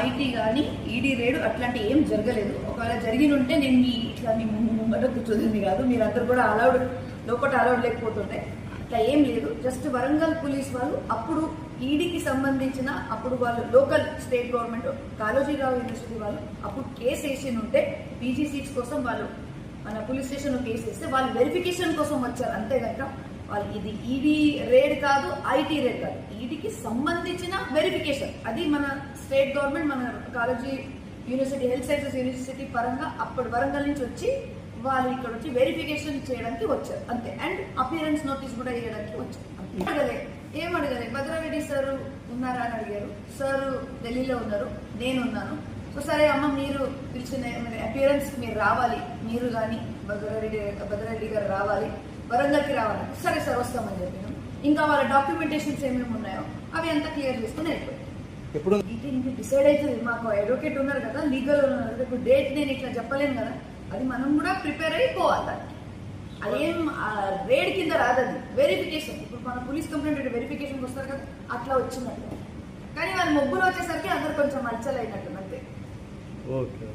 IT కానీ ED రేడు అట్లాంటి ఏం జరగలేదు. ఒకవేళ జరిగిన ఉంటే నేను ఇట్లా మీ ముంగట కూర్చోదింది కాదు, మీరందరూ కూడా లోపల అలౌడ్ లేకపోతుంటే అట్లా ఏం లేదు. జస్ట్ వరంగల్ పోలీస్ వాళ్ళు అప్పుడు ఈడీకి సంబంధించిన అప్పుడు వాళ్ళు local state government Kaloji Rao university వాళ్ళు అప్పుడు కేసు వేసి ఉంటే పీజీ సీట్స్ కోసం వాళ్ళు మన పోలీస్ స్టేషన్ లో కేసు వేస్తే వాళ్ళు వెరిఫికేషన్ కోసం వచ్చారు. అంతేగాక వాళ్ళు ఇది ఈడీ రేడ్ కాదు, ఐటీ రేడ్ కాదు, ఈడీకి సంబంధించిన వెరిఫికేషన్. అది మన స్టేట్ గవర్నమెంట్ మన college university health sciences university పరంగా అప్పటి వరంగల్ నుంచి వచ్చి వాళ్ళు ఇక్కడ వచ్చి వెరిఫికేషన్ చేయడానికి వచ్చారు అంతే. అండ్ అపియరెన్స్ నోటీస్ కూడా వేయడానికి వచ్చారు. ఏం అడగలే. భద్రారెడ్డి సార్ ఉన్నారా అని అడిగారు. సార్ ఢిల్లీలో ఉన్నారు, నేను ఉన్నాను. సో సరే అమ్మ మీరు పిలిచిన అపియరెన్స్ మీరు రావాలి, మీరు కానీ భద్రారెడ్డి గారు రావాలి, వరంగల్కి రావాలి. సరే సార్ వస్తామని చెప్పినాం. ఇంకా వాళ్ళ డాక్యుమెంటేషన్స్ ఏమేమి ఉన్నాయో అవి అంతా క్లియర్ చేసుకుని వెళ్ళిపోయింది. ఇప్పుడు డిసైడ్ అవుతుంది. మాకు అడ్వకేట్ ఉన్నారు కదా, లీగల్ ఉన్నారు కదా, ఇప్పుడు డేట్ నేను ఇట్లా చెప్పలేను కదా, అది మనం కూడా ప్రిపేర్ అయిపోవాలి. దానికి అదేం రేడ్ కింద రాదది, వెరిఫికేషన్. ఇప్పుడు మన పోలీస్ కంప్లైంట్ వెరిఫికేషన్కి వస్తారు కదా, అట్లా వచ్చినట్టు. కానీ వాళ్ళు మొగ్గులు వచ్చేసరికి అందరు కొంచెం అలచలైనట్టు అంతే. ఓకే.